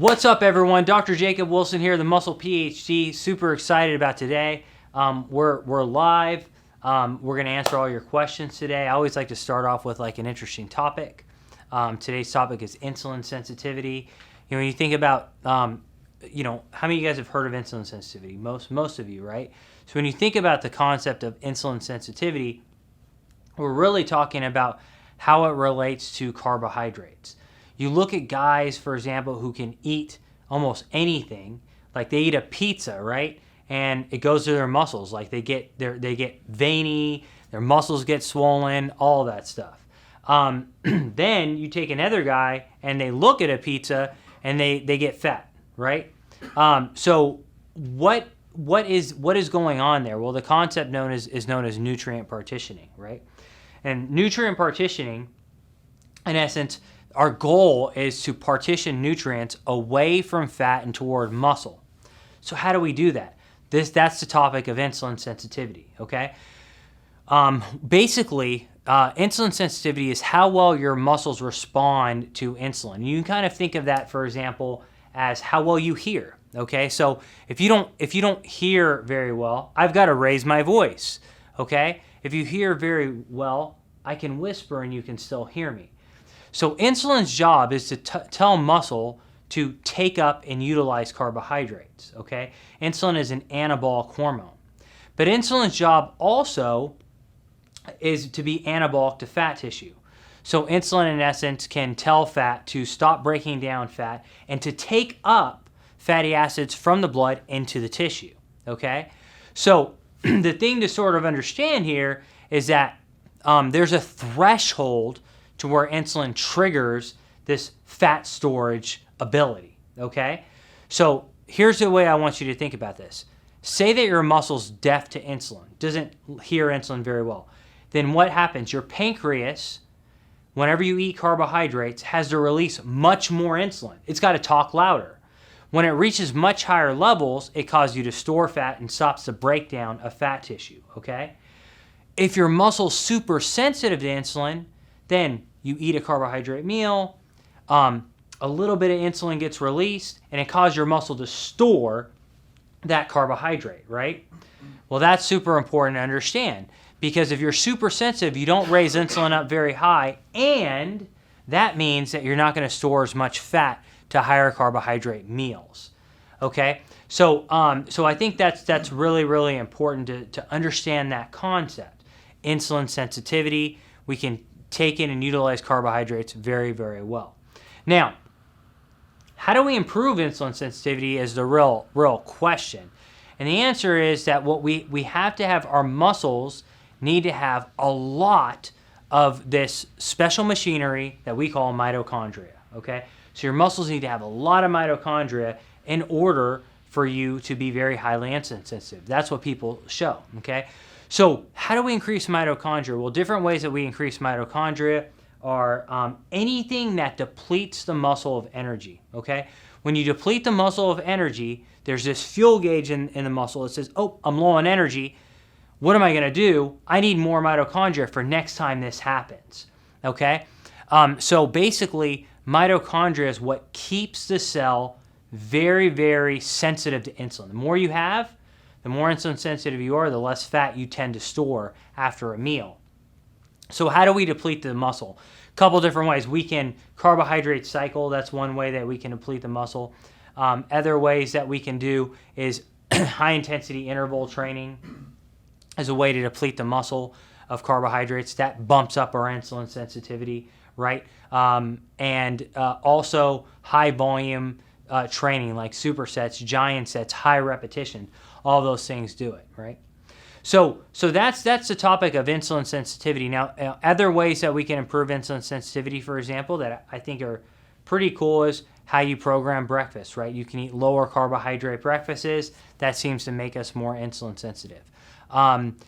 What's up, everyone? Dr. Jacob Wilson here, the Muscle PhD. Super excited about today. We're live. We're going to answer all your questions today. I always like to start off with like an interesting topic. Today's topic is insulin sensitivity. When you think about, how many of you guys have heard of insulin sensitivity? Most of you, right? So when you think about the concept of insulin sensitivity, we're really talking about how it relates to carbohydrates. You look at guys, for example, who can eat almost anything, like they eat a pizza, right? And it goes to their muscles, like they get veiny, their muscles get swollen, all that stuff. Then you take another guy and they look at a pizza and they get fat, right? So what is going on there? Well, the concept is known as nutrient partitioning, right? And nutrient partitioning, in essence, our goal is to partition nutrients away from fat and toward muscle. So how do we do that? That's the topic of insulin sensitivity, okay? Basically, insulin sensitivity is how well your muscles respond to insulin. You can kind of think of that, for example, as how well you hear, okay? So if you don't hear very well, I've got to raise my voice, okay? If you hear very well, I can whisper and you can still hear me. So insulin's job is to tell muscle to take up and utilize carbohydrates, okay? Insulin is an anabolic hormone. But insulin's job also is to be anabolic to fat tissue. So insulin, in essence, can tell fat to stop breaking down fat and to take up fatty acids from the blood into the tissue, okay? So the thing to sort of understand here is that there's a threshold to where insulin triggers this fat storage ability, okay? So here's the way I want you to think about this. Say that your muscle's deaf to insulin, doesn't hear insulin very well. Then what happens? Your pancreas, whenever you eat carbohydrates, has to release much more insulin. It's got to talk louder. When it reaches much higher levels, it causes you to store fat and stops the breakdown of fat tissue, okay? If your muscle's super sensitive to insulin, then you eat a carbohydrate meal, a little bit of insulin gets released, and it causes your muscle to store that carbohydrate, right? Well, that's super important to understand, because if you're super sensitive, you don't raise insulin up very high, and that means that you're not going to store as much fat to higher carbohydrate meals, okay? So I think that's really, really important to understand that concept. Insulin sensitivity, we can take in and utilize carbohydrates very, very well. Now, how do we improve insulin sensitivity is the real question. And the answer is that what we have to have, our muscles need to have a lot of this special machinery that we call mitochondria, okay? So your muscles need to have a lot of mitochondria in order for you to be very highly insulin sensitive. That's what people show, okay? So how do we increase mitochondria? Well, different ways that we increase mitochondria are anything that depletes the muscle of energy, okay? When you deplete the muscle of energy, there's this fuel gauge in the muscle that says, oh, I'm low on energy. What am I going to do? I need more mitochondria for next time this happens, okay? So basically, mitochondria is what keeps the cell very, very sensitive to insulin. The more you have, the more insulin sensitive you are, the less fat you tend to store after a meal. So how do we deplete the muscle? A couple different ways. We can carbohydrate cycle. That's one way that we can deplete the muscle. Other ways that we can do is high intensity interval training as a way to deplete the muscle of carbohydrates. That bumps up our insulin sensitivity, right? And also high volume training like supersets, giant sets, high repetition. All those things do it, right? So that's the topic of insulin sensitivity. Now, other ways that we can improve insulin sensitivity, for example, that I think are pretty cool is how you program breakfast, right? You can eat lower carbohydrate breakfasts. That seems to make us more insulin sensitive.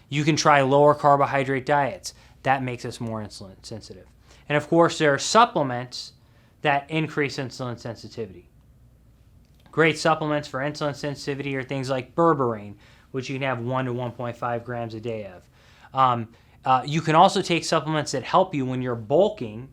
You can try lower carbohydrate diets. That makes us more insulin sensitive. And of course, there are supplements that increase insulin sensitivity. Great supplements for insulin sensitivity are things like berberine, which you can have 1 to 1.5 grams a day of. You can also take supplements that help you when you're bulking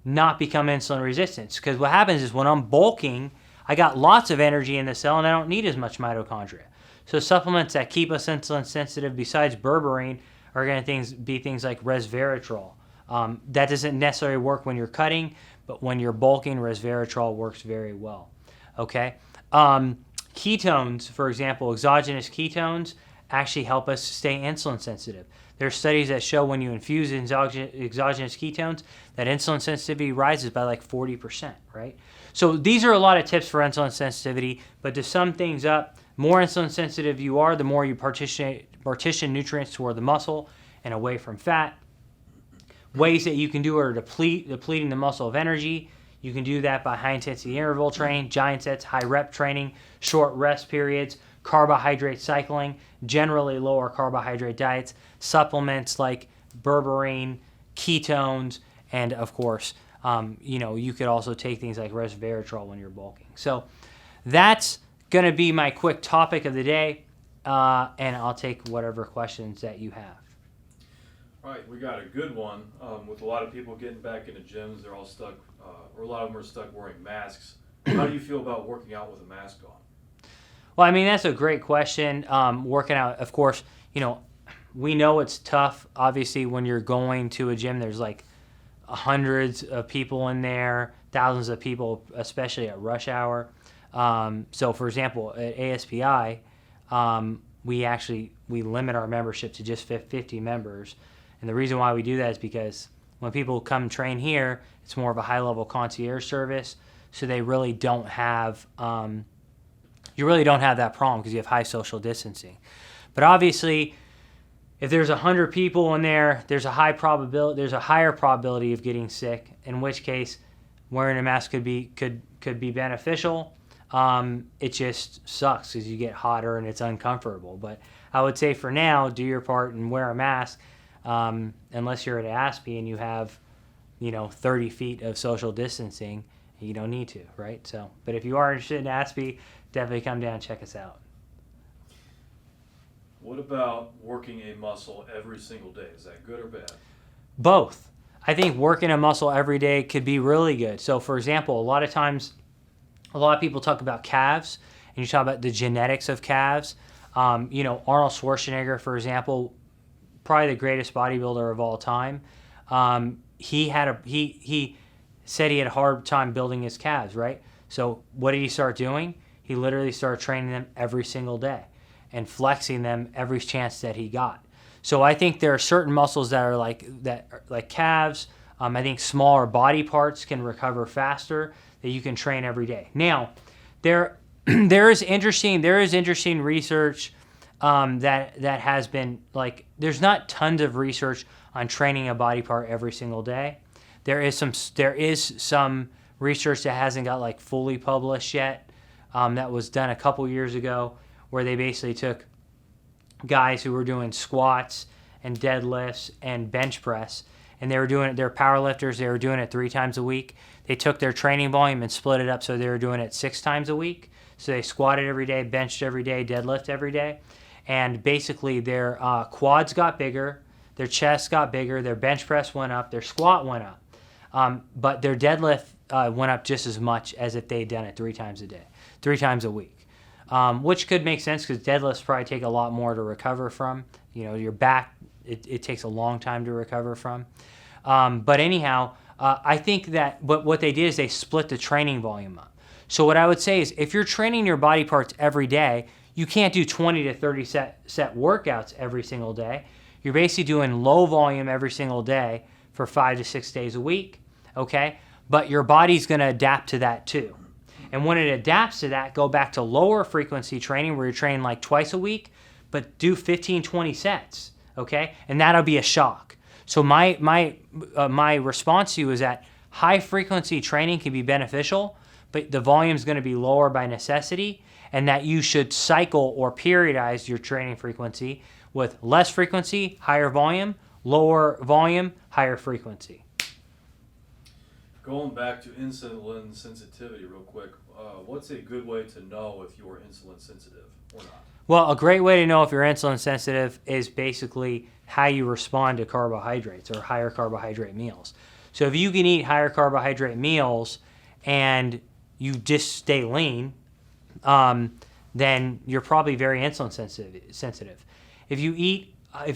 not become insulin resistant. Because what happens is when I'm bulking, I got lots of energy in the cell and I don't need as much mitochondria. So supplements that keep us insulin sensitive besides berberine are going to be things like resveratrol. That doesn't necessarily work when you're cutting, but when you're bulking, resveratrol works very well. Okay. Ketones, for example, exogenous ketones actually help us stay insulin sensitive. There are studies that show when you infuse exogenous ketones that insulin sensitivity rises by like 40%, right? So these are a lot of tips for insulin sensitivity, but to sum things up, more insulin sensitive you are, the more you partition nutrients toward the muscle and away from fat. Ways that you can do are depleting the muscle of energy. You can do that by high intensity interval training, giant sets, high rep training, short rest periods, carbohydrate cycling, generally lower carbohydrate diets, supplements like berberine, ketones, and of course, you could also take things like resveratrol when you're bulking. So that's going to be my quick topic of the day, and I'll take whatever questions that you have. All right, we got a good one. With a lot of people getting back into gyms, they're all stuck, or a lot of them are stuck wearing masks. How do you feel about working out with a mask on? Well, I mean, that's a great question. Working out, of course, we know it's tough. Obviously, when you're going to a gym, there's like hundreds of people in there, thousands of people, especially at rush hour. So, for example, at ASPI, we limit our membership to just 50 members. And the reason why we do that is because when people come train here, it's more of a high-level concierge service, so they really don't have you really don't have that problem because you have high social distancing. But obviously, if there's 100 people in there, there's a higher probability of getting sick. In which case, wearing a mask could be beneficial. It just sucks because you get hotter and it's uncomfortable. But I would say for now, do your part and wear a mask. Unless you're at ASPI and you have, 30 feet of social distancing, you don't need to, right? So, but if you are interested in ASPI, definitely come down and check us out. What about working a muscle every single day? Is that good or bad? Both. I think working a muscle every day could be really good. So, for example, a lot of times, a lot of people talk about calves, and you talk about the genetics of calves. Arnold Schwarzenegger, for example, probably the greatest bodybuilder of all time. He said he had a hard time building his calves, right? So what did he start doing? He literally started training them every single day and flexing them every chance that he got. So I think there are certain muscles that are like calves. I think smaller body parts can recover faster that you can train every day. Now, there is interesting research that has been there's not tons of research on training a body part every single day. There is some research that hasn't got fully published yet. That was done a couple years ago, where they basically took guys who were doing squats and deadlifts and bench press, and they're power lifters. They were doing it 3 times a week. They took their training volume and split it up, so they were doing it 6 times a week. So they squatted every day, benched every day, deadlift every day, and basically their quads got bigger, their chest got bigger, their bench press went up, their squat went up, but their deadlift went up just as much as if they'd done it 3 times a week, which could make sense because deadlifts probably take a lot more to recover from. Your back, it takes a long time to recover from. But anyhow, I think that what they did is they split the training volume up. So what I would say is if you're training your body parts every day, you can't do 20 to 30 set workouts every single day. You're basically doing low volume every single day for 5 to 6 days a week, okay? But your body's going to adapt to that too. And when it adapts to that, go back to lower frequency training where you're training twice a week, but do 15, 20 sets, okay? And that'll be a shock. So my response to you is that high frequency training can be beneficial, but the volume is going to be lower by necessity, and that you should cycle or periodize your training frequency with less frequency, higher volume, lower volume, higher frequency. Going back to insulin sensitivity real quick, what's a good way to know if you're insulin sensitive or not? Well, a great way to know if you're insulin sensitive is basically how you respond to carbohydrates or higher carbohydrate meals. So if you can eat higher carbohydrate meals and you just stay lean, then you're probably very insulin sensitive. If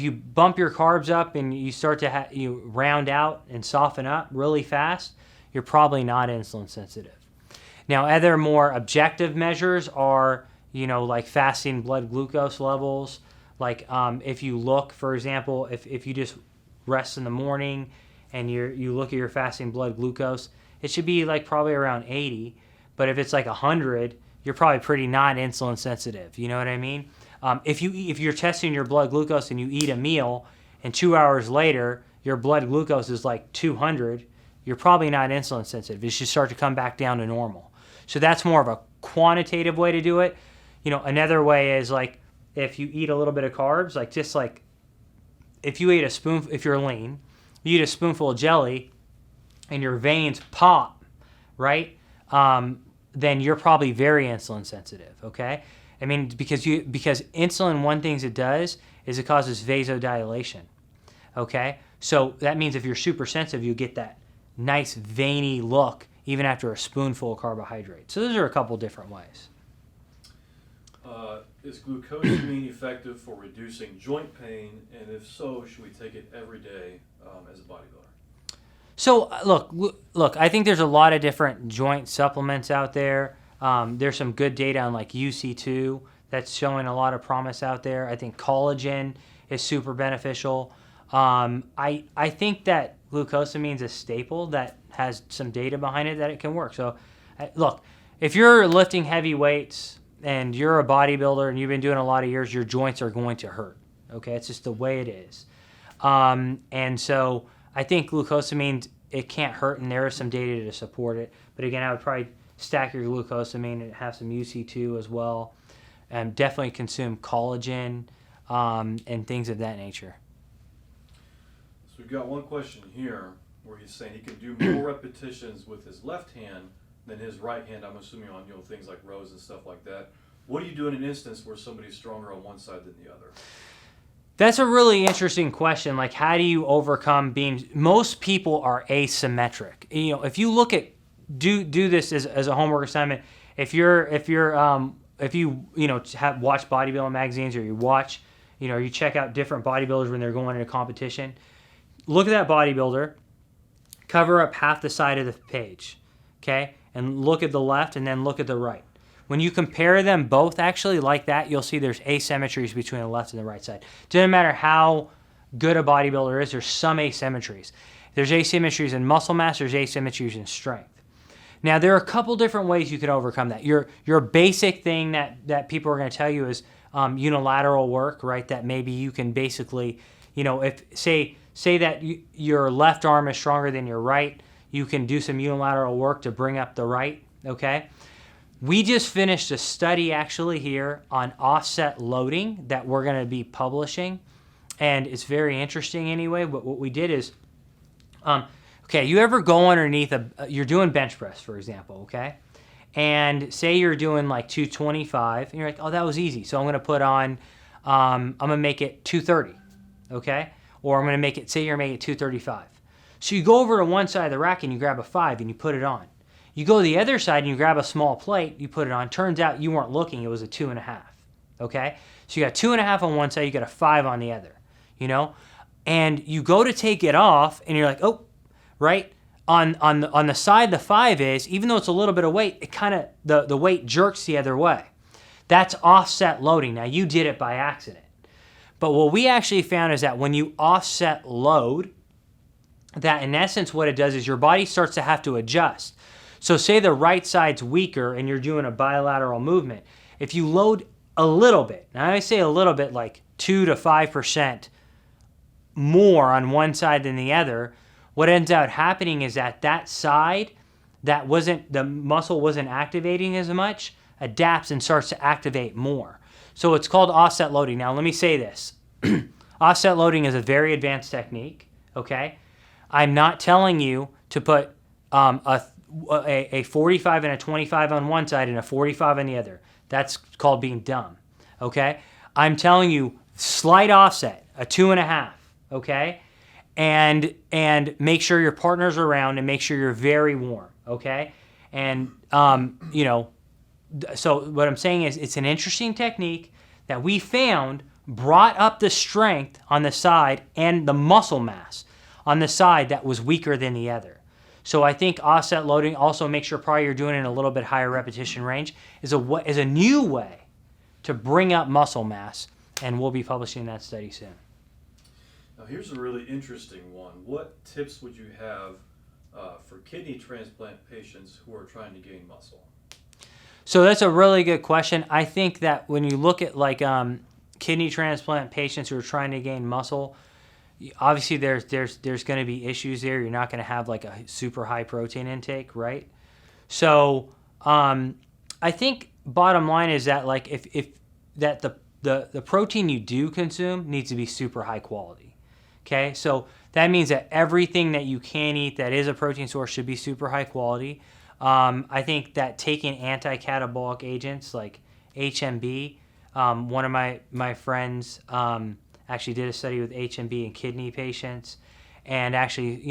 you bump your carbs up and you start to you round out and soften up really fast, you're probably not insulin sensitive. Now, other more objective measures are, like fasting blood glucose levels. Like if you look, for example, if you just rest in the morning and you look at your fasting blood glucose, it should be like probably around 80. But if it's like 100, you're probably pretty not insulin sensitive. You know what I mean? If you're testing your blood glucose and you eat a meal and 2 hours later your blood glucose is like 200, you're probably not insulin sensitive. It should start to come back down to normal. So that's more of a quantitative way to do it. Another way is like if you eat a little bit of carbs, like just like if you eat if you're lean, you eat a spoonful of jelly and your veins pop, right? Then you're probably very insulin sensitive, okay? I mean, because insulin, one thing it does is it causes vasodilation, okay? So that means if you're super sensitive, you get that nice veiny look even after a spoonful of carbohydrate. So those are a couple different ways. Is glucosamine effective for reducing joint pain? And if so, should we take it every day as a bodybuilder? So look, I think there's a lot of different joint supplements out there. There's some good data on like UC2 that's showing a lot of promise out there. I think collagen is super beneficial. I think that glucosamine is a staple that has some data behind it that it can work. So look, if you're lifting heavy weights and you're a bodybuilder and you've been doing a lot of years, your joints are going to hurt. Okay, it's just the way it is. And so I think glucosamine, it can't hurt, and there is some data to support it. But again, I would probably stack your glucosamine and have some UC2 as well. And definitely consume collagen and things of that nature. So we've got one question here where he's saying he can do more repetitions with his left hand than his right hand, I'm assuming on things like rows and stuff like that. What do you do in an instance where somebody's stronger on one side than the other? That's a really interesting question. Like, how do you overcome most people are asymmetric. If you look at, do this as a homework assignment. If you have watched bodybuilding magazines, or you watch, you check out different bodybuilders when they're going into competition, look at that bodybuilder, cover up half the side of the page, okay? And look at the left and then look at the right. When you compare them both actually like that, you'll see there's asymmetries between the left and the right side. Doesn't matter how good a bodybuilder is, there's some asymmetries. There's asymmetries in muscle mass, there's asymmetries in strength. Now, there are a couple different ways you can overcome that. Your basic thing that people are going to tell you is unilateral work, right? That maybe you can basically, if say that your left arm is stronger than your right, you can do some unilateral work to bring up the right, okay? We just finished a study actually here on offset loading that we're going to be publishing, and it's very interesting anyway. But what we did is, okay, you ever go underneath you're doing bench press, for example, okay? And say you're doing like 225, and you're like, oh, that was easy. So I'm going to put on, I'm going to make it 230, okay? Or I'm going to make it, say you're making it 235. So you go over to one side of the rack and you grab a 5 and you put it on. You go to the other side and you grab a small plate, you put it on. Turns out you weren't looking, it was a 2.5, okay? So you got 2.5 on one side, you got a 5 on the other, And you go to take it off and you're like, oh, right? On the side the 5 is, even though it's a little bit of weight, it kind of, the weight jerks the other way. That's offset loading. Now, you did it by accident. But what we actually found is that when you offset load, that in essence what it does is your body starts to have to adjust. So say the right side's weaker and you're doing a bilateral movement. If you load a little bit, now I say a little bit, like 2 to 5% more on one side than the other, what ends up happening is that side that the muscle wasn't activating as much, adapts and starts to activate more. So it's called offset loading. Now let me say this. Offset loading is a very advanced technique, okay? I'm not telling you to put a 45 and a 25 on one side and a 45 on the other. That's called being dumb, okay? I'm telling you slight offset, a 2.5, okay? And make sure your partner's around and make sure you're very warm, okay? And, so what I'm saying is it's an interesting technique that we found brought up the strength on the side and the muscle mass on the side that was weaker than the other. So I think offset loading, also make sure probably you're doing it in a little bit higher repetition range, is a new way to bring up muscle mass, and we'll be publishing that study soon. Now here's a really interesting one. What tips would you have for kidney transplant patients who are trying to gain muscle? So that's a really good question. I think that when you look at like kidney transplant patients who are trying to gain muscle, obviously there's going to be issues there. You're not going to have like a super high protein intake, right? So I think bottom line is that like if that the protein you do consume needs to be super high quality. Okay, so that means that everything that you can eat that is a protein source should be super high quality. I think that taking anti-catabolic agents like HMB, one of my friends actually did a study with HMB in kidney patients, and actually,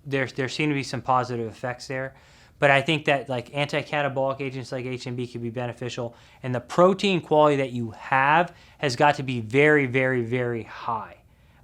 there seem to be some positive effects there. But I think that like anti-catabolic agents like HMB could be beneficial, and the protein quality that you have has got to be very, very, very high.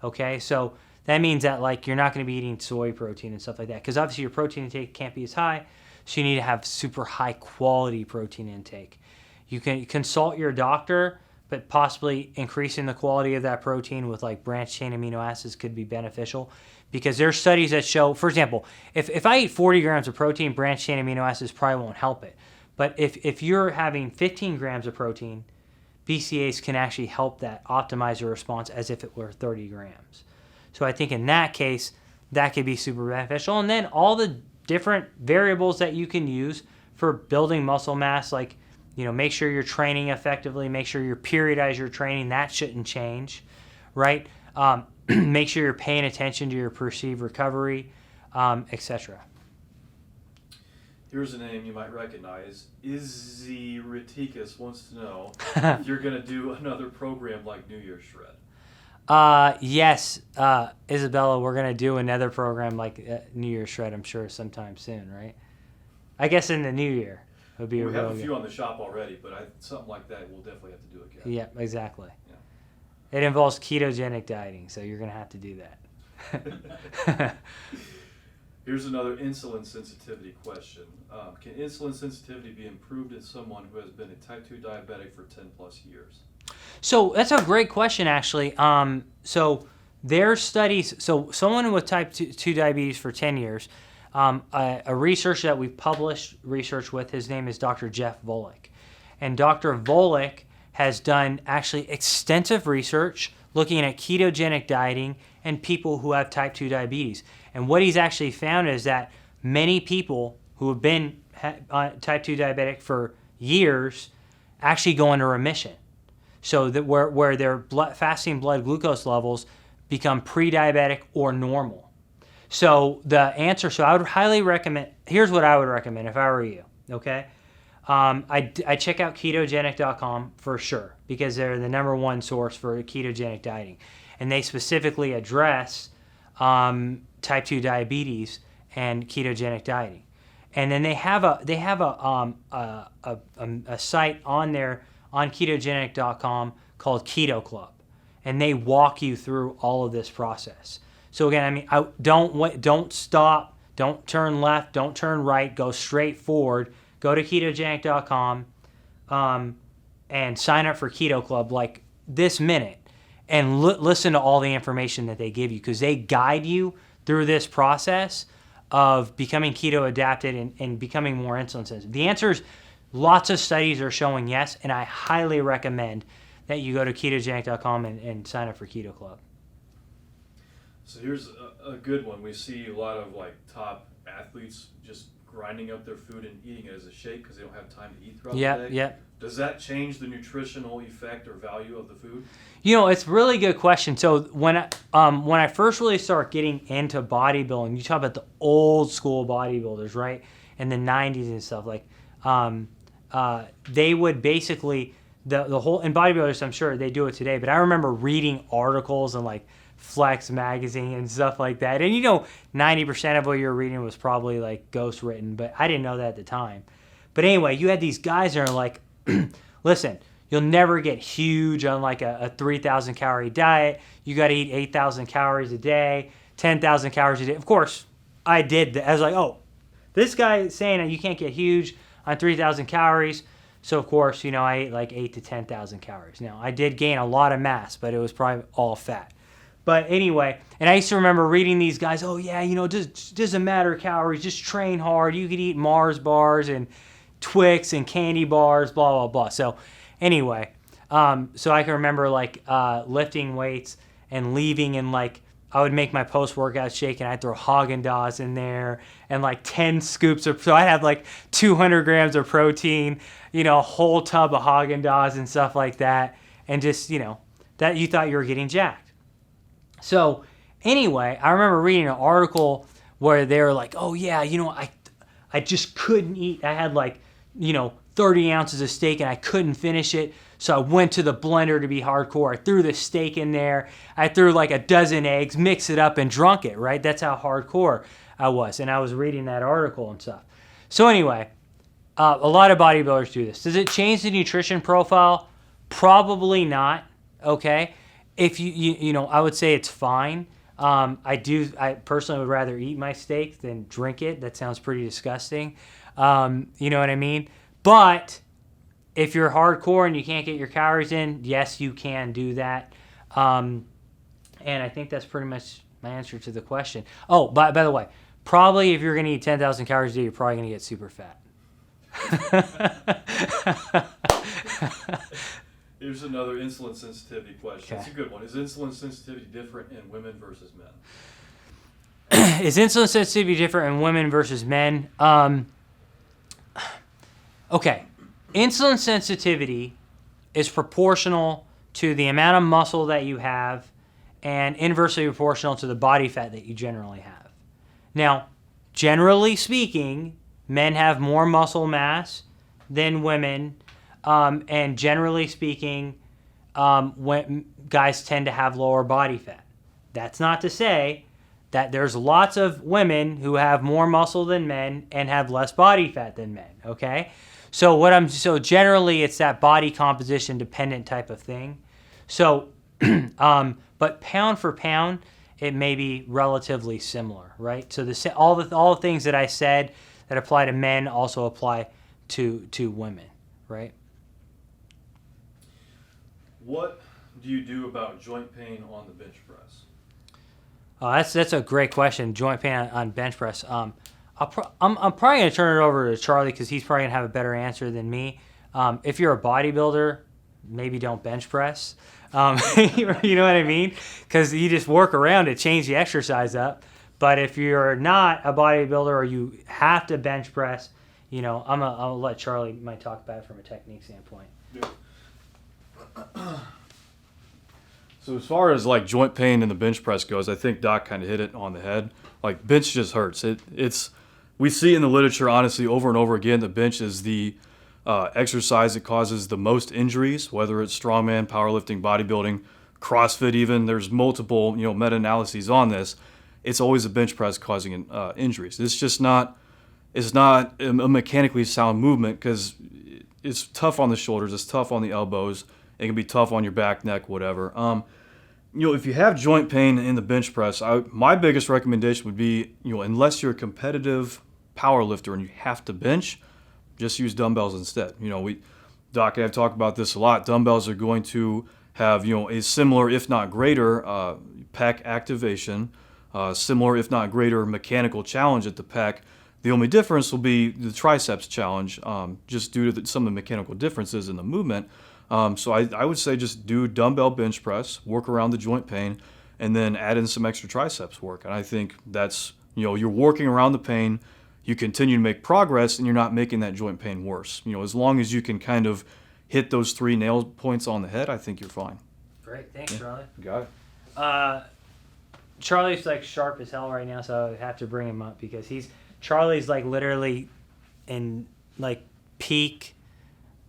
Okay, so that means that like you're not going to be eating soy protein and stuff like that, because obviously your protein intake can't be as high, so you need to have super high quality protein intake. You can consult your doctor, but possibly increasing the quality of that protein with like branched chain amino acids could be beneficial, because there's studies that show, for example, if I eat 40 grams of protein, branched chain amino acids probably won't help it. But if you're having 15 grams of protein, BCAAs can actually help that optimize your response as if it were 30 grams. So I think in that case, that could be super beneficial. And then all the different variables that you can use for building muscle mass, like, make sure you're training effectively, make sure you periodize your training, that shouldn't change, right? Make sure you're paying attention to your perceived recovery, etc. Here's a name you might recognize. Izzy Retikus wants to know if you're going to do another program like New Year's Shred. Yes, Isabella, we're going to do another program like New Year's Shred, I'm sure, sometime soon, right? I guess in the new year. Would be we have a few on the shop already, but something like that we'll definitely have to do again. Yeah, exactly. Yeah. It involves ketogenic dieting, so you're going to have to do that. Here's another insulin sensitivity question. Can insulin sensitivity be improved in someone who has been a type 2 diabetic for 10 plus years? So that's a great question, actually. So there's studies, so someone with type 2 diabetes for 10 years, a researcher that we've published research with, his name is Dr. Jeff Volek. And Dr. Volek has done actually extensive research looking at ketogenic dieting and people who have type 2 diabetes. And what he's actually found is that many people who have been type 2 diabetic for years actually go into remission. So that where their fasting blood glucose levels become pre-diabetic or normal. So the answer, so I would highly recommend, here's what I would recommend if I were you, okay? I check out ketogenic.com for sure, because they're the number one source for ketogenic dieting. And they specifically address type 2 diabetes and ketogenic dieting. And then they have a site on there on ketogenic.com called Keto Club, and they walk you through all of this process. So again, don't stop, don't turn left, don't turn right, go straight forward. Go to ketogenic.com and sign up for Keto Club like this minute, and listen to all the information that they give you, because they guide you through this process of becoming keto adapted and becoming more insulin sensitive. The answer is lots of studies are showing yes, and I highly recommend that you go to ketogenic.com and sign up for Keto Club. So here's a good one. We see a lot of like top athletes just grinding up their food and eating it as a shake because they don't have time to eat throughout the day. Yeah. Does that change the nutritional effect or value of the food? It's a really good question. So when I first really started getting into bodybuilding, you talk about the old school bodybuilders, right? In the 90s and stuff, like they would basically, the whole, in bodybuilders, I'm sure they do it today, but I remember reading articles and like Flex magazine and stuff like that. And 90% of what you're reading was probably like ghost written, but I didn't know that at the time. But anyway, you had these guys that are like, listen, you'll never get huge on like a 3,000 calorie diet. You got to eat 8,000 calories a day, 10,000 calories a day. Of course, I did that. I was like, oh, this guy is saying that you can't get huge on 3,000 calories. So, of course, I ate like 8 to 10,000 calories. Now, I did gain a lot of mass, but it was probably all fat. But anyway, and I used to remember reading these guys, oh, yeah, just doesn't matter calories, just train hard. You could eat Mars bars and Twix and candy bars, blah, blah, blah. So, anyway, so I can remember like lifting weights and leaving and like I would make my post-workout shake and I'd throw Haagen-Dazs in there and like 10 scoops of, so I'd have like 200 grams of protein, a whole tub of Haagen-Dazs and stuff like that. And just, that you thought you were getting jacked. So anyway, I remember reading an article where they were like, oh yeah, I just couldn't eat. I had like, 30 ounces of steak and I couldn't finish it. So I went to the blender to be hardcore. I threw the steak in there. I threw like a dozen eggs, mixed it up and drunk it, right? That's how hardcore I was. And I was reading that article and stuff. So anyway, a lot of bodybuilders do this. Does it change the nutrition profile? Probably not, okay? If I would say it's fine. I personally would rather eat my steak than drink it. That sounds pretty disgusting. You know what I mean? But if you're hardcore and you can't get your calories in, yes, you can do that. And I think that's pretty much my answer to the question. Oh, by the way, probably if you're going to eat 10,000 calories a day, you're probably going to get super fat. Here's another insulin sensitivity question. Okay. It's a good one. Is insulin sensitivity different in women versus men? Is insulin sensitivity different in women versus men? Okay. Insulin sensitivity is proportional to the amount of muscle that you have and inversely proportional to the body fat that you generally have. Now, generally speaking, men have more muscle mass than women, and generally speaking, guys tend to have lower body fat. That's not to say that there's lots of women who have more muscle than men and have less body fat than men, okay? So generally it's that body composition dependent type of thing. So, but pound for pound, it may be relatively similar, right? So all the things that I said that apply to men also apply to women, right? What do you do about joint pain on the bench press? That's a great question. Joint pain on bench press. I'm probably going to turn it over to Charlie because he's probably going to have a better answer than me. If you're a bodybuilder, maybe don't bench press. You know what I mean? Because you just work around it, change the exercise up. But if you're not a bodybuilder or you have to bench press, I'll let Charlie might talk about it from a technique standpoint. Yeah. So as far as like joint pain in the bench press goes, I think Doc kind of hit it on the head. Like bench just hurts. We see in the literature, honestly, over and over again, the bench is the exercise that causes the most injuries, whether it's strongman, powerlifting, bodybuilding, CrossFit even. There's multiple, meta-analyses on this. It's always the bench press causing injuries. It's not a mechanically sound movement because it's tough on the shoulders, it's tough on the elbows, it can be tough on your back, neck, whatever. If you have joint pain in the bench press, my biggest recommendation would be, unless you're a competitive power lifter and you have to bench, just use dumbbells instead. Doc and I have talked about this a lot. Dumbbells are going to have, a similar, if not greater, pec activation, similar, if not greater, mechanical challenge at the pec. The only difference will be the triceps challenge, just due to some of the mechanical differences in the movement. So I would say just do dumbbell bench press, work around the joint pain, and then add in some extra triceps work. And I think that's, you're working around the pain, you continue to make progress, and you're not making that joint pain worse. As long as you can kind of hit those 3 nail points on the head, I think you're fine. Great. Thanks, Charlie. Got it. Charlie's like sharp as hell right now, so I have to bring him up because Charlie's like literally in like peak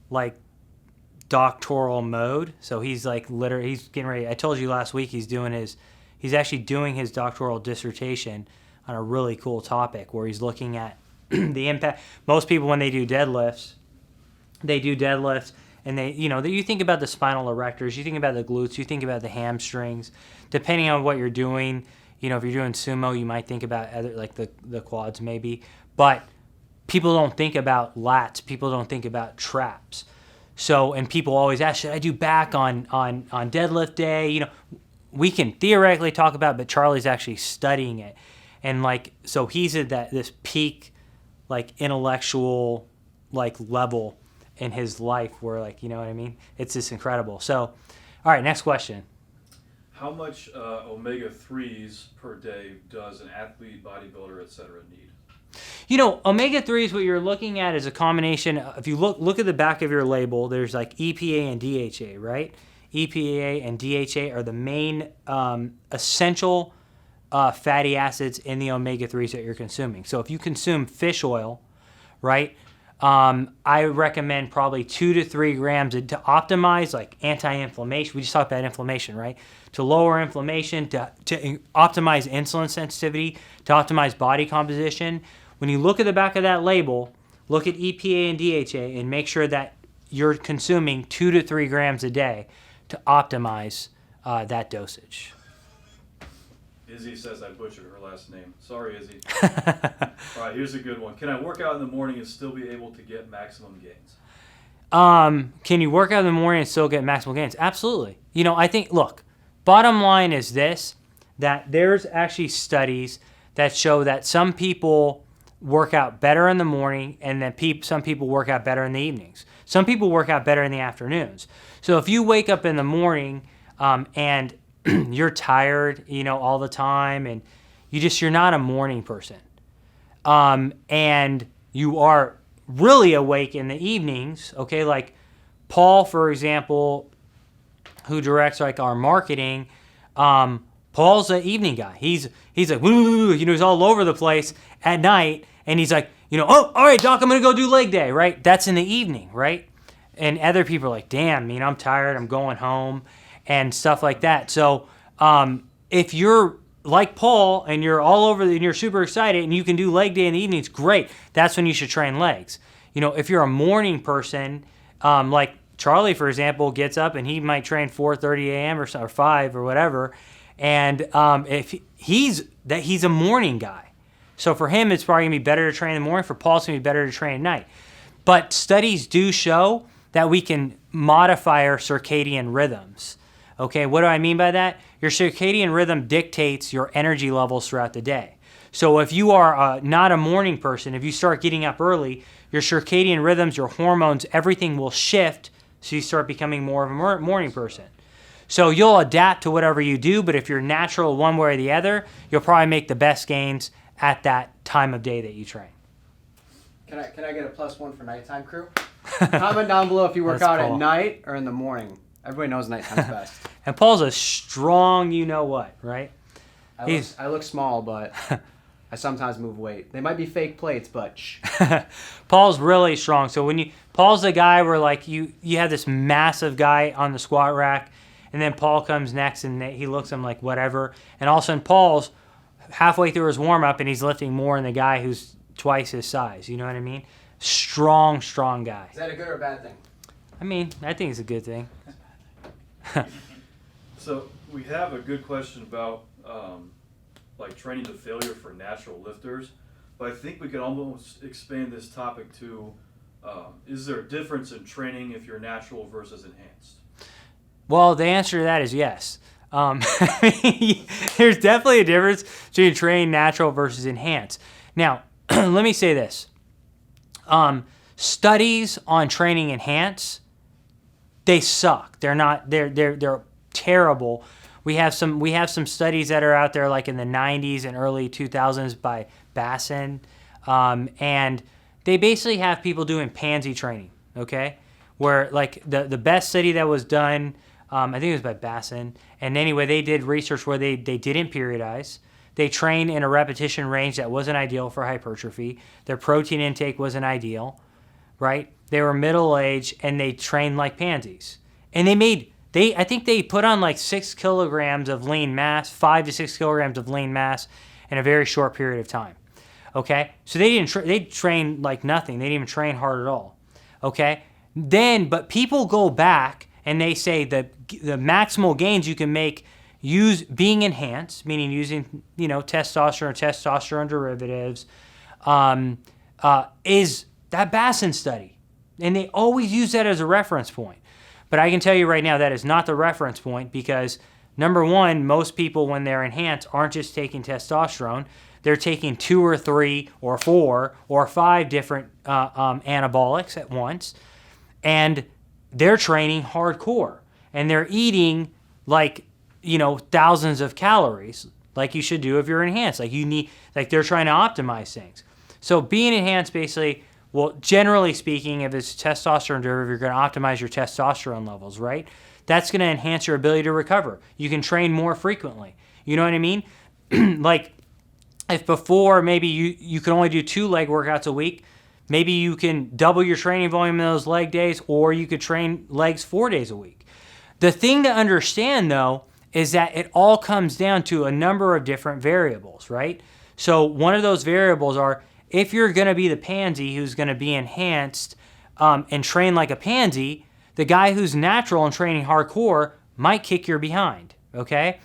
like doctoral mode. So he's like he's getting ready. I told you last week he's doing his He's actually doing his doctoral dissertation on a really cool topic where he's looking at the impact. Most people, when they do deadlifts, and you think about the spinal erectors, you think about the glutes, you think about the hamstrings. Depending on what you're doing, if you're doing sumo, you might think about other, like the quads maybe. But people don't think about lats. People don't think about traps. So, and people always ask, should I do back on deadlift day? We can theoretically talk about it, but Charlie's actually studying it. And so he's at this peak, intellectual, level in his life where, you know what I mean? It's just incredible. So, all right, next question. How much omega-3s per day does an athlete, bodybuilder, etc. need? Omega-3s, what you're looking at is a combination. If you look at the back of your label, there's EPA and DHA, right? EPA and DHA are the main essential fatty acids in the omega-3s that you're consuming. So if you consume fish oil, right, I recommend probably 2 to 3 grams to optimize anti-inflammation. We just talked about inflammation, right? To lower inflammation, to optimize insulin sensitivity, to optimize body composition. When you look at the back of that label, look at EPA and DHA and make sure that you're consuming 2 to 3 grams a day to optimize that dosage. Izzy says I butchered her last name. Sorry, Izzy. All right, here's a good one. Can I work out in the morning and still be able to get maximum gains? Can you work out in the morning and still get maximal gains? Absolutely. I think, look, bottom line is this, that there's actually studies that show that some people work out better in the morning and that some people work out better in the evenings. Some people work out better in the afternoons. So if you wake up in the morning and you're tired, all the time, and you're not a morning person, and you are really awake in the evenings, okay, like Paul, for example, who directs our marketing, Paul's an evening guy. He's like, woo, he's all over the place at night, and he's like, oh, all right, Doc, I'm gonna go do leg day, right? That's in the evening, right? And other people are like, damn, I'm tired, I'm going home, and stuff like that. So if you're like Paul and you're all over and you're super excited and you can do leg day in the evenings, great. That's when you should train legs. If you're a morning person, like Charlie, for example, gets up and he might train 4:30 a.m. or 5 or whatever, and if he's a morning guy. So for him, it's probably going to be better to train in the morning. For Paul, it's going to be better to train at night. But studies do show that we can modify our circadian rhythms. Okay, what do I mean by that? Your circadian rhythm dictates your energy levels throughout the day. So if you are not a morning person, if you start getting up early, your circadian rhythms, your hormones, everything will shift, so you start becoming more of a morning person. So you'll adapt to whatever you do, but if you're natural one way or the other, you'll probably make the best gains at that time of day that you train. Can I get a +1 for nighttime crew? Comment down below if you work out at night or in the morning. Everybody knows nighttime's best. And Paul's a strong you-know-what, right? I look small, but I sometimes move weight. They might be fake plates, but shh. Paul's really strong. So Paul's the guy where you have this massive guy on the squat rack, and then Paul comes next and he looks at him like whatever, and all of a sudden Paul's halfway through his warm-up and he's lifting more than the guy who's twice his size. You know what I mean? Strong guy. Is that a good or a bad thing? I think it's a good thing. So we have a good question about training to failure for natural lifters, but I think we could almost expand this topic to is there a difference in training if you're natural versus enhanced? Well, the answer to that is yes. There's definitely a difference between training natural versus enhanced. Now, let me say this. Studies on training enhanced, they suck. They're terrible. We have some studies that are out there in the 90s and early 2000s by Bassin, and they basically have people doing pansy training, okay? Where the best study that was done, I think it was by Bassin, and anyway, they did research where they didn't periodize. They trained in a repetition range that wasn't ideal for hypertrophy. Their protein intake wasn't ideal, right? They were middle-aged, and they trained like pansies. And they made I think they put on like 6 kilograms of lean mass, 5 to 6 kilograms of lean mass in a very short period of time. Okay, so they didn't they trained like nothing. They didn't even train hard at all. Okay, but people go back and they say that the maximal gains you can make being enhanced, meaning using testosterone derivatives, is that Bassin study, and they always use that as a reference point. But I can tell you right now that is not the reference point because number one, most people when they're enhanced aren't just taking testosterone. They're taking 2 or 3 or 4 or 5 different anabolics at once, and they're training hardcore, and they're eating like thousands of calories, like you should do if you're enhanced. Like they're trying to optimize things. So being enhanced basically, well, generally speaking, if it's testosterone derivative, you're going to optimize your testosterone levels, right? That's going to enhance your ability to recover. You can train more frequently. You know what I mean? Like, if before maybe you can only do 2 leg workouts a week, maybe you can double your training volume in those leg days, or you could train legs 4 days a week. The thing to understand, though, is that it all comes down to a number of different variables, right? So one of those variables are if you're going to be the pansy who's going to be enhanced and train like a pansy, the guy who's natural and training hardcore might kick your behind, okay?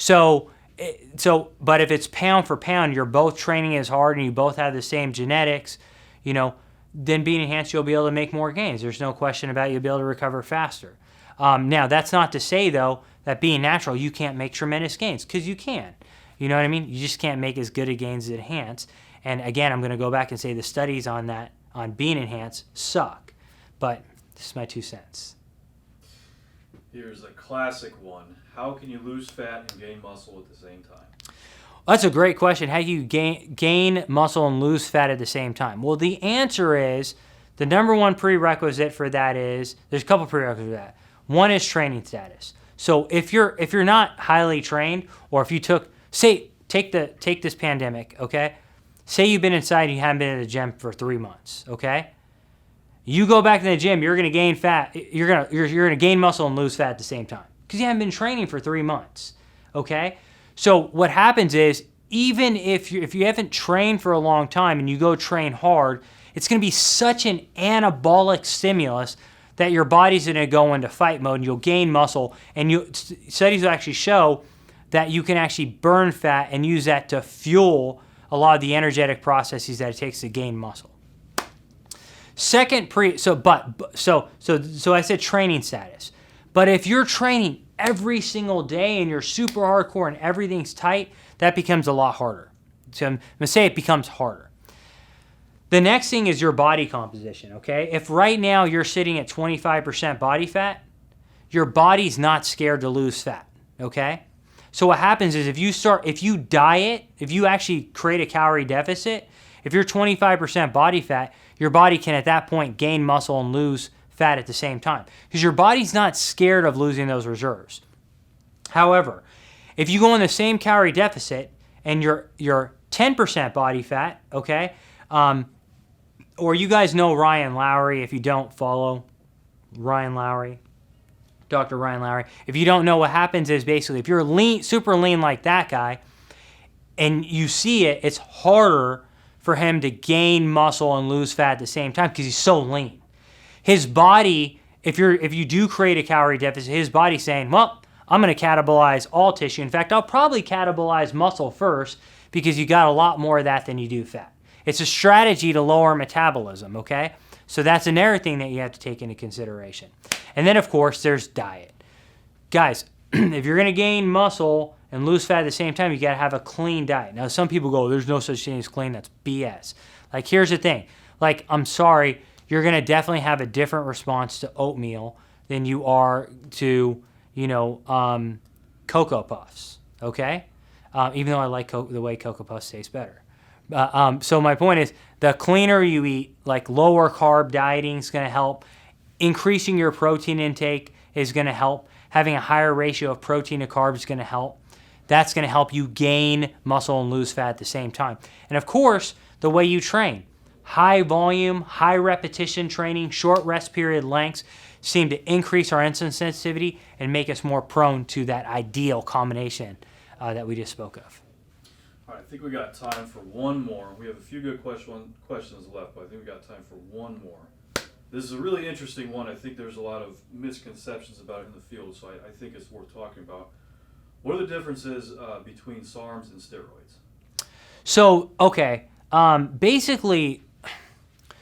But if it's pound for pound, you're both training as hard and you both have the same genetics, then being enhanced, you'll be able to make more gains. There's no question about you'll be able to recover faster. Now, that's not to say, though, that being natural, you can't make tremendous gains, because you can. You know what I mean? You just can't make as good a gains as enhanced. And again, I'm going to go back and say the studies on being enhanced suck. But this is my 2 cents. Here's a classic one. How can you lose fat and gain muscle at the same time? That's a great question. How do you gain muscle and lose fat at the same time? Well, the answer is the number one prerequisite for that is there's a couple prerequisites for that. One is training status. So if you're not highly trained, or if you take this pandemic, okay? Say you've been inside and you haven't been in the gym for 3 months, okay? You go back to the gym, you're gonna gain fat. You're gonna gain muscle and lose fat at the same time because you haven't been training for 3 months, okay? So what happens is even if you haven't trained for a long time and you go train hard, it's gonna be such an anabolic stimulus that your body's gonna go into fight mode and you'll gain muscle. And studies will actually show that you can actually burn fat and use that to fuel a lot of the energetic processes that it takes to gain muscle. Second so I said training status. But if you're training every single day and you're super hardcore and everything's tight, that becomes a lot harder. So I'm gonna say it becomes harder. The next thing is your body composition, okay? If right now you're sitting at 25% body fat, your body's not scared to lose fat, okay? So what happens is if you diet, if you actually create a calorie deficit, if you're 25% body fat, your body can at that point gain muscle and lose fat at the same time because your body's not scared of losing those reserves. However, if you go on the same calorie deficit and you're 10% body fat, okay, or you guys know Ryan Lowry. If you don't follow Ryan Lowry, Dr. Ryan Lowry, if you don't know, what happens is basically if you're lean, super lean like that guy, and you see it, it's harder for him to gain muscle and lose fat at the same time because he's so lean. His body, if you do create a calorie deficit, his body's saying, well, I'm going to catabolize all tissue. In fact, I'll probably catabolize muscle first because you got a lot more of that than you do fat. It's a strategy to lower metabolism, okay? So that's another thing that you have to take into consideration. And then, of course, there's diet. Guys, if you're going to gain muscle and lose fat at the same time, you got to have a clean diet. Now, some people go, there's no such thing as clean. That's BS. Like, here's the thing. Like, I'm sorry, you're going to definitely have a different response to oatmeal than you are to, Cocoa Puffs, okay? Even though I like the way Cocoa Puffs taste better. So my point is, the cleaner you eat, like lower carb dieting is going to help. Increasing your protein intake is going to help. Having a higher ratio of protein to carbs is going to help. That's going to help you gain muscle and lose fat at the same time. And of course, the way you train. High volume, high repetition training, short rest period lengths. seem to increase our insulin sensitivity and make us more prone to that ideal combination that we just spoke of. All right, I think we got time for one more. We have a few good questions left, but I think we got time for one more. This is a really interesting one. I think there's a lot of misconceptions about it in the field, so I think it's worth talking about. What are the differences between Sarms and steroids? So, okay, basically,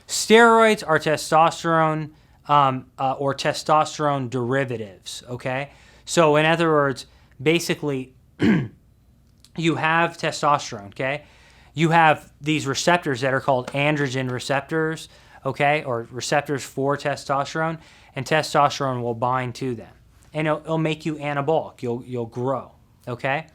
steroids are testosterone or testosterone derivatives, okay? So, in other words, basically, you have testosterone, okay? You have these receptors that are called androgen receptors, okay, or receptors for testosterone, and testosterone will bind to them. And it'll make you anabolic. You'll grow, okay?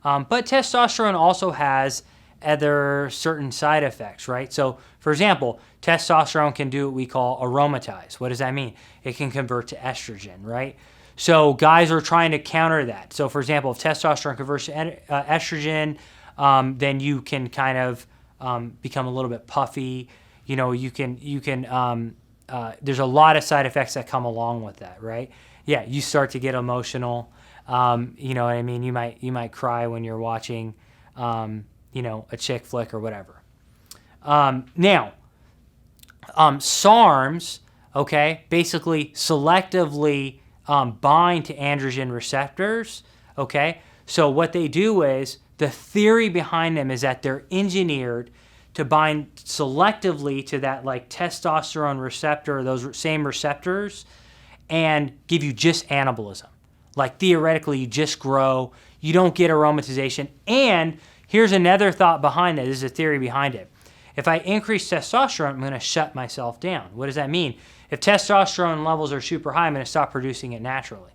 But testosterone also has other certain side effects, right? So, for example, testosterone can do what we call aromatize. What does that mean? It can convert to estrogen, right? So guys are trying to counter that. So, for example, if testosterone converts to estrogen, then you can kind of become a little bit puffy. You know, you can. There's a lot of side effects that come along with that, right? Yeah, you start to get emotional. You know what I mean? You might cry when you're watching, you know, a chick flick or whatever. Now, SARMs, okay, basically selectively bind to androgen receptors, okay? So what they do is, the theory behind them is that they're engineered to bind selectively to that like testosterone receptor, those same receptors, and give you just anabolism. Like theoretically, you just grow, you don't get aromatization. And here's another thought behind that. This is a theory behind it. If I increase testosterone, I'm going to shut myself down. What does that mean? If testosterone levels are super high, I'm going to stop producing it naturally.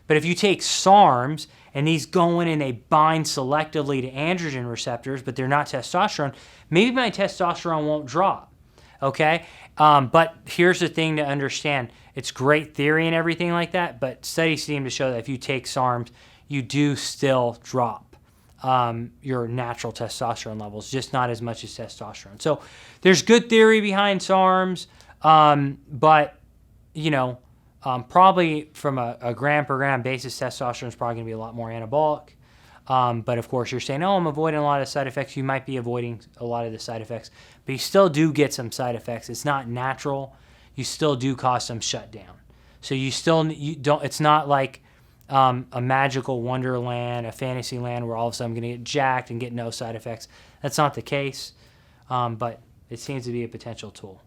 But if you take SARMs and these go in and they bind selectively to androgen receptors, but they're not testosterone, maybe my testosterone won't drop, okay? But here's the thing to understand. It's great theory and everything like that, but studies seem to show that if you take SARMs, you do still drop your natural testosterone levels, just not as much as testosterone. So there's good theory behind SARMs, but, you know, probably from a gram per gram basis, testosterone is probably going to be a lot more anabolic. But of course, you're saying, oh, I'm avoiding a lot of side effects. You might be avoiding a lot of the side effects, but you still do get some side effects. It's not natural. You still do cause some shutdown. So you don't. It's not like a magical wonderland, a fantasy land where all of a sudden I'm going to get jacked and get no side effects. That's not the case, but it seems to be a potential tool.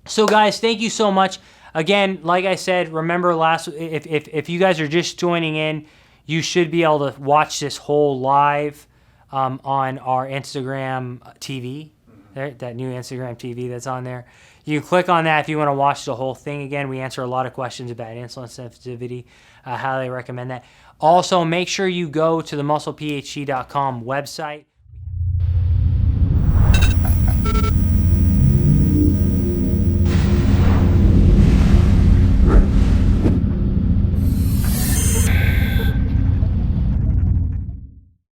So guys, thank you so much. Again, like I said, remember if you guys are just joining in, you should be able to watch this whole live on our Instagram TV, that new Instagram TV that's on there. You can click on that if you want to watch the whole thing again. We answer a lot of questions about insulin sensitivity. I highly recommend that. Also, make sure you go to the musclephd.com website.